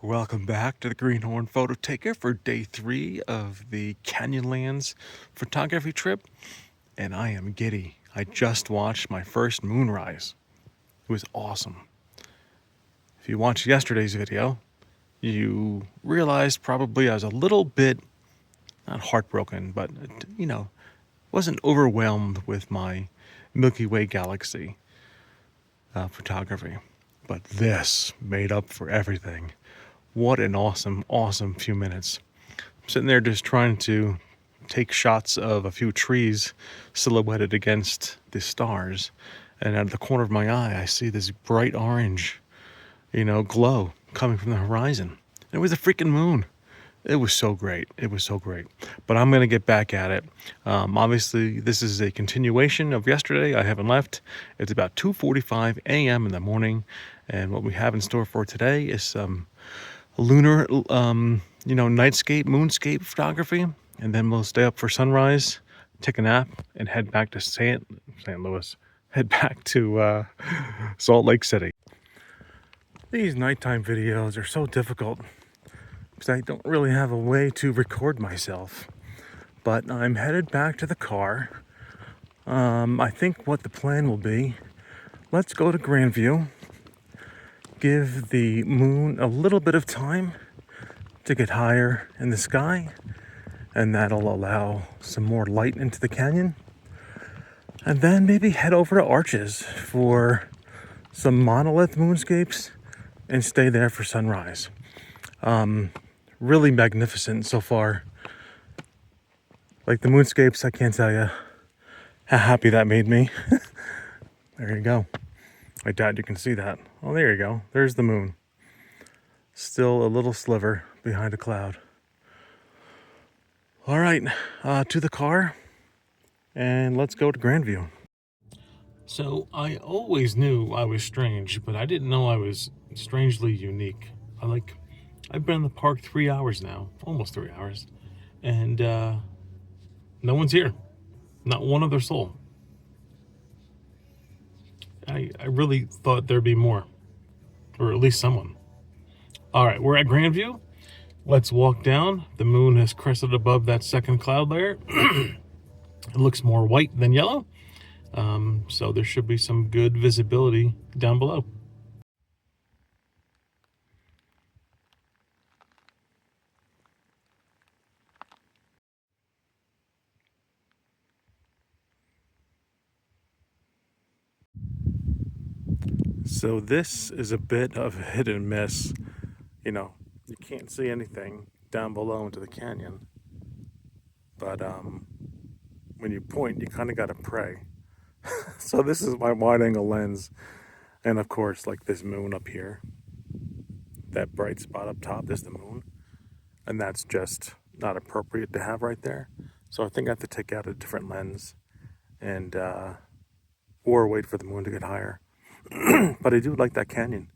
Welcome back to the Greenhorn Photo Taker for day 3 of the Canyonlands photography trip, and I am giddy. I just watched my first moonrise. It was awesome. If you watched yesterday's video, you realized probably I was a little bit, not heartbroken, but, wasn't overwhelmed with my Milky Way galaxy photography. But this made up for everything. What an awesome few minutes. I'm sitting there just trying to take shots of a few trees silhouetted against the stars. And out of the corner of my eye, I see this bright orange, glow coming from the horizon. It was a freaking moon. It was so great. It was so great. But I'm going to get back at it. Obviously, this is a continuation of yesterday. I haven't left. It's about 2:45 a.m. in the morning. And what we have in store for today is some lunar, nightscape, moonscape photography. And then we'll stay up for sunrise, take a nap, and head back to St. Louis. Head back to Salt Lake City. These nighttime videos are so difficult because I don't really have a way to record myself. But I'm headed back to the car. I think what the plan will be, let's go to Grandview, give the moon a little bit of time to get higher in the sky, and that'll allow some more light into the canyon. And then maybe head over to Arches for some monolith moonscapes and stay there for sunrise. Really magnificent so far. Like the moonscapes, I can't tell you how happy that made me. There you go. I doubt you can see that. Oh, there you go. There's the moon. Still a little sliver behind a cloud. All right, to the car, and let's go to Grandview. So I always knew I was strange, but I didn't know I was strangely unique. I've been in the park 3 hours now, almost 3 hours, and no one's here. Not one other soul. I really thought there'd be more, or at least someone. All right, we're at Grandview. Let's walk down. The moon has crested above that second cloud layer. It looks more white than yellow, so there should be some good visibility down below. So this is a bit of a hit and miss. You can't see anything down below into the canyon, but when you point, you kind of got to pray. So this is my wide angle lens, and of course, like this moon up here, that bright spot up top is the moon, and that's just not appropriate to have right there. So I think I have to take out a different lens and or wait for the moon to get higher. But I do like that canyon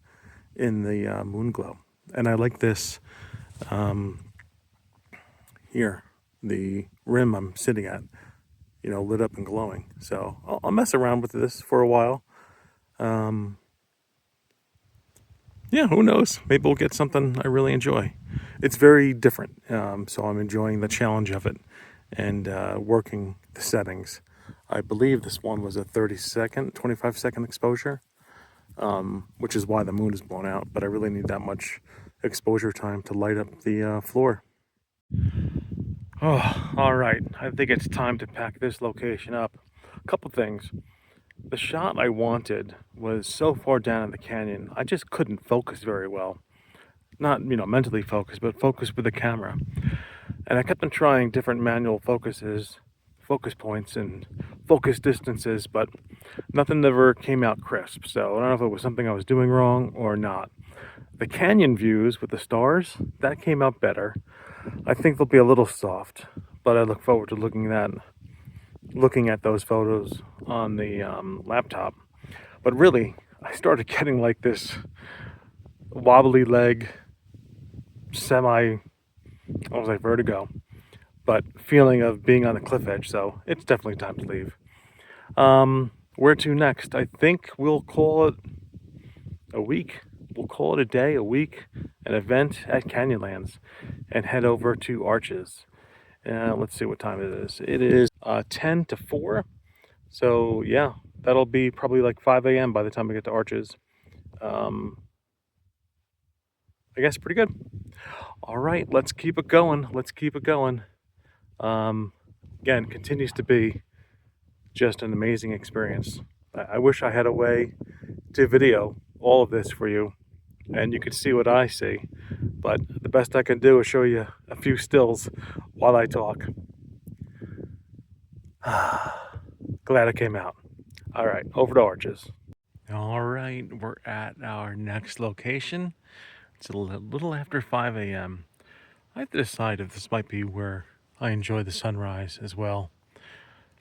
in the moon glow. And I like this here, the rim I'm sitting at, lit up and glowing. So I'll mess around with this for a while. Yeah, who knows? Maybe we'll get something I really enjoy. It's very different, so I'm enjoying the challenge of it and working the settings. I believe this one was a 25-second exposure, which is why the moon is blown out, but I really need that much exposure time to light up the floor. Oh, all right. I think it's time to pack this location up. A couple things. The shot I wanted was so far down in the canyon, I just couldn't focus very well. Not, mentally focused, but focus with the camera. And I kept on trying different manual focus points and focus distances, but nothing ever came out crisp. So I don't know if it was something I was doing wrong or not. The canyon views with the stars, that came out better. I think they'll be a little soft, but I look forward to looking at those photos on the laptop. But really, I started getting like this wobbly leg, vertigo, but feeling of being on the cliff edge. So it's definitely time to leave. Where to next? I think we'll call it a week. we'll call it a day, a week, an event at Canyonlands, and head over to Arches. Let's see what time it is. It is 10 to 4. So yeah, that'll be probably like 5 a.m. by the time we get to Arches. I guess pretty good. All right, let's keep it going. Let's keep it going. Again, continues to be just an amazing experience. I wish I had a way to video all of this for you and you could see what I see, but the best I can do is show you a few stills while I talk. Glad it came out. All right, over to Arches. All right, we're at our next location. It's a little after 5 a.m. I have to decide if this might be where I enjoy the sunrise as well.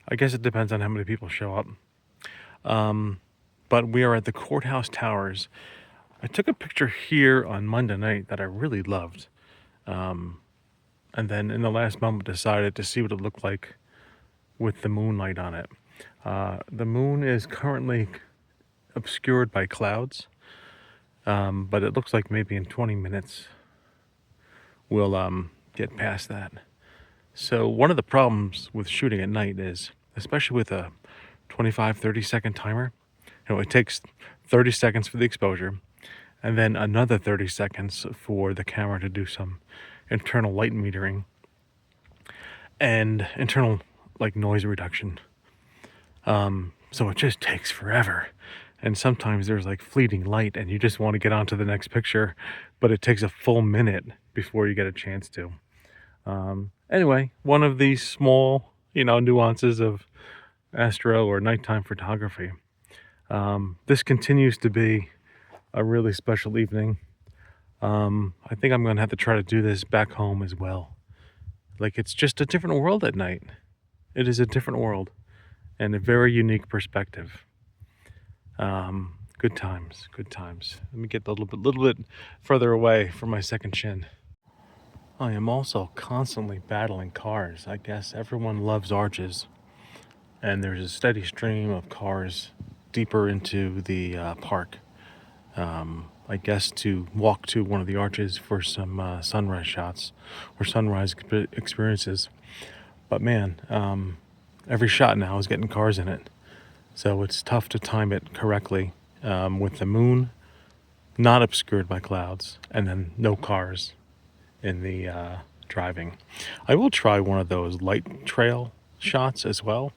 I guess it depends on how many people show up. But we are at the Courthouse Towers. I took a picture here on Monday night that I really loved. And then in the last moment decided to see what it looked like with the moonlight on it. The moon is currently obscured by clouds, but it looks like maybe in 20 minutes we'll get past that. So one of the problems with shooting at night is, especially with a 25-30 second timer, it takes 30 seconds for the exposure and then another 30 seconds for the camera to do some internal light metering and internal like noise reduction. So it just takes forever. And sometimes there's like fleeting light and you just want to get on to the next picture, but it takes a full minute before you get a chance to. Anyway, one of these small, nuances of astro or nighttime photography. This continues to be a really special evening. I think I'm going to have to try to do this back home as well. Like, it's just a different world at night. It is a different world and a very unique perspective. Good times, good times. Let me get a little bit further away from my second chin. I am also constantly battling cars. I guess everyone loves Arches, and there's a steady stream of cars deeper into the park. I guess to walk to one of the arches for some sunrise shots or sunrise experiences. But man, every shot now is getting cars in it. So it's tough to time it correctly with the moon not obscured by clouds and then no cars in the driving. I will try one of those light trail shots as well.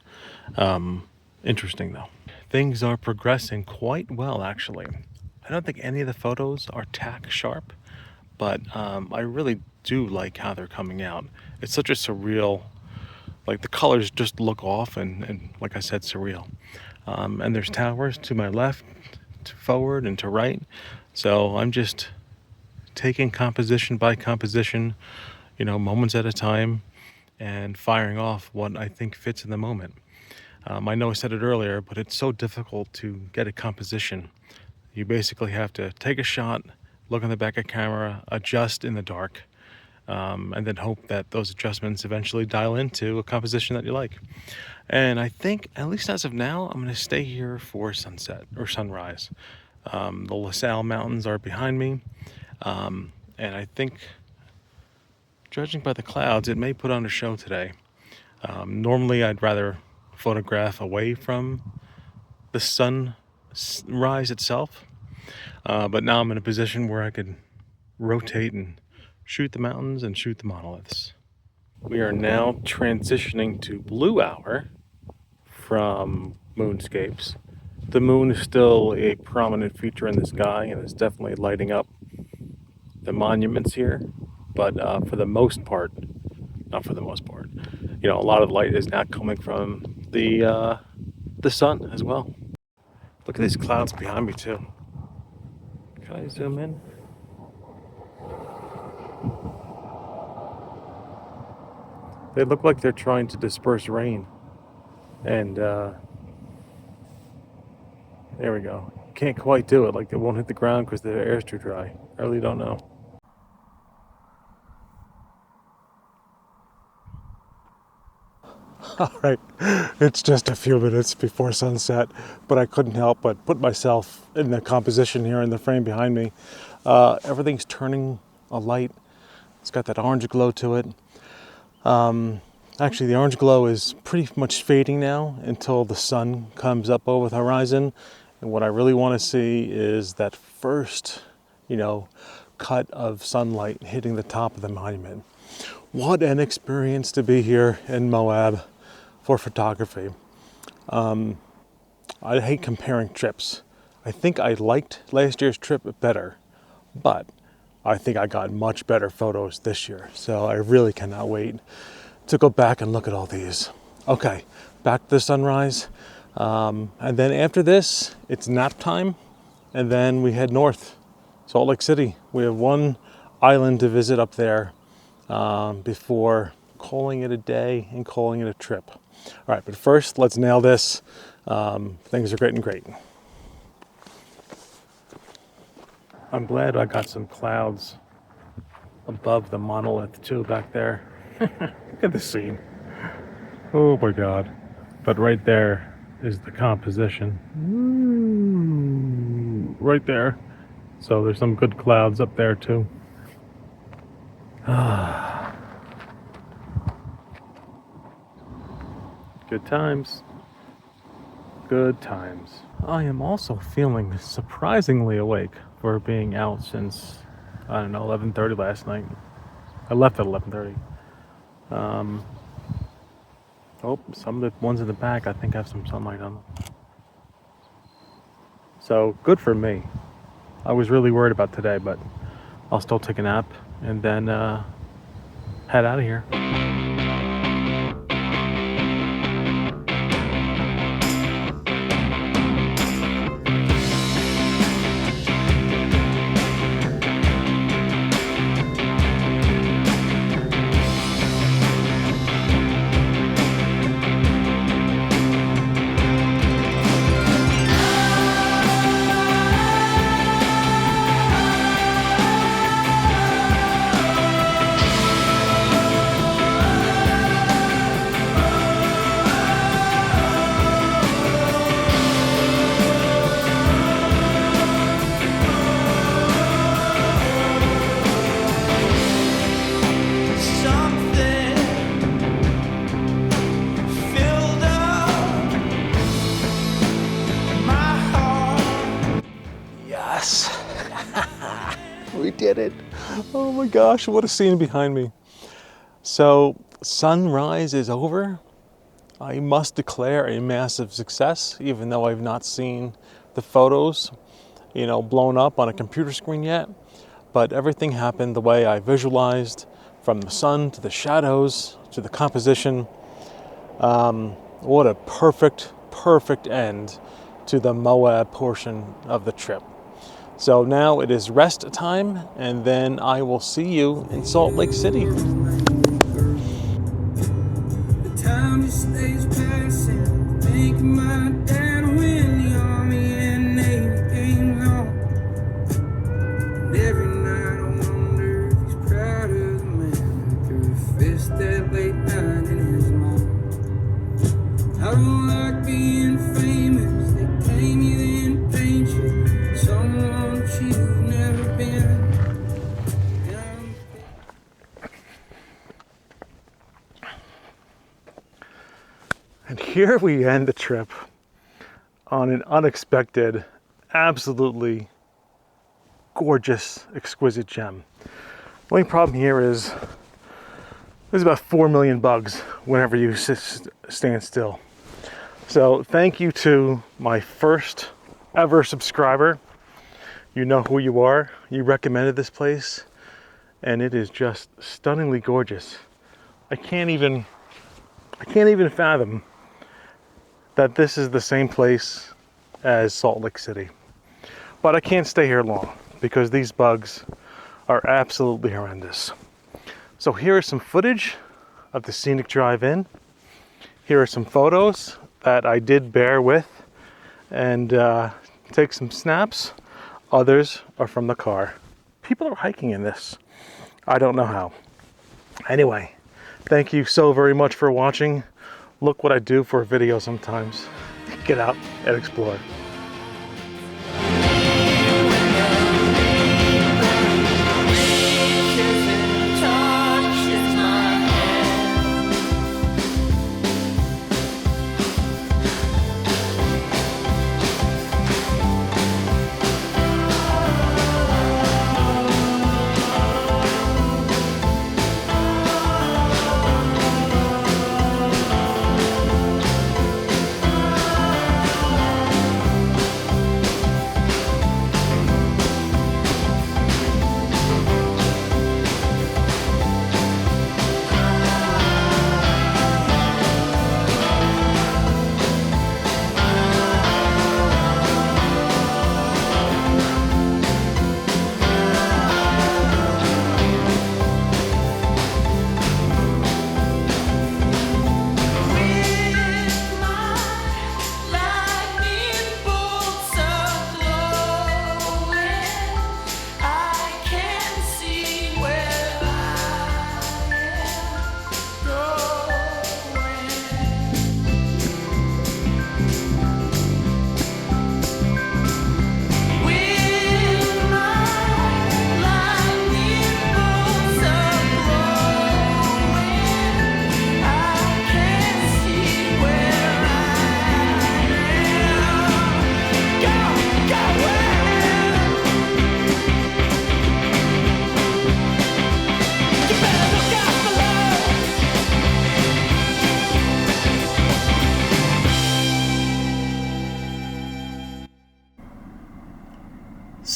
Interesting though. Things are progressing quite well actually. I don't think any of the photos are tack sharp, but I really do like how they're coming out. It's such a surreal, like the colors just look off and like I said, surreal. And there's towers to my left, to forward and to right. So I'm just taking composition by composition, moments at a time and firing off what I think fits in the moment. I know I said it earlier, but it's so difficult to get a composition. You basically have to take a shot, look in the back of camera, adjust in the dark, and then hope that those adjustments eventually dial into a composition that you like. And I think, at least as of now, I'm going to stay here for sunset or sunrise. The LaSalle Mountains are behind me, and I think, judging by the clouds, it may put on a show today. Normally, I'd rather photograph away from the sunrise itself, but now I'm in a position where I could rotate and shoot the mountains and shoot the monoliths. We are now transitioning to blue hour from Moonscapes. The moon is still a prominent feature in the sky and is definitely lighting up the monuments here, but for the most part, not for the most part, a lot of light is now coming from the sun as well. Look at these clouds behind me too. Can I zoom in? They look like they're trying to disperse rain. And there we go. Can't quite do it. Like they won't hit the ground because the air's too dry. I really don't know. All right, it's just a few minutes before sunset, but I couldn't help but put myself in the composition here in the frame behind me. Everything's turning a light. It's got that orange glow to it. Actually, the orange glow is pretty much fading now until the sun comes up over the horizon. And what I really want to see is that first, cut of sunlight hitting the top of the monument. What an experience to be here in Moab for photography. I hate comparing trips. I think I liked last year's trip better, but I think I got much better photos this year. So I really cannot wait to go back and look at all these. Okay, back to the sunrise. And then after this, it's nap time. And then we head north, Salt Lake City. We have one island to visit up there before calling it a day and calling it a trip. All right, but first, let's nail this. Things are great. I'm glad I got some clouds above the monolith too back there. Look at the scene. Oh my God. But right there is the composition. Ooh, right there. So there's some good clouds up there too. Good times. Good times. I am also feeling surprisingly awake for being out since, 11:30 last night. I left at 11:30. Some of the ones in the back I think have some sunlight on them. So good for me. I was really worried about today, but I'll still take a nap and then head out of here. We did it. Oh my gosh, what a scene behind me. So, sunrise is over. I must declare a massive success, even though I've not seen the photos, blown up on a computer screen yet. But everything happened the way I visualized, from the sun to the shadows to the composition. What a perfect end to the Moab portion of the trip. So now it is rest time, and then I will see you in Salt Lake City. The time just stays passing, thinking my dad when the army and navy came home. And every night I wonder if he's proud of the man who threw a fist that late night in his mom. I don't like being famous, they claim you then paint you. Someone that you've never been. And here we end the trip on an unexpected, absolutely gorgeous, exquisite gem. The only problem here is there's about 4 million bugs whenever you stand still. So thank you to my first ever subscriber. You know who you are. You recommended this place, and it is just stunningly gorgeous. I can't even fathom that this is the same place as Salt Lake City. But I can't stay here long because these bugs are absolutely horrendous. So here is some footage of the scenic drive-in. Here are some photos that I did bear with and take some snaps. Others are from the car. People are hiking in this. I don't know how. Anyway, thank you so very much for watching. Look what I do for a video sometimes. Get out and explore.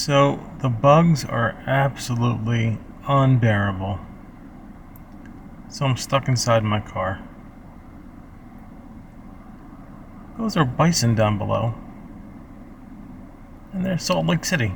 So the bugs are absolutely unbearable. So I'm stuck inside my car. Those are bison down below. And there's Salt Lake City.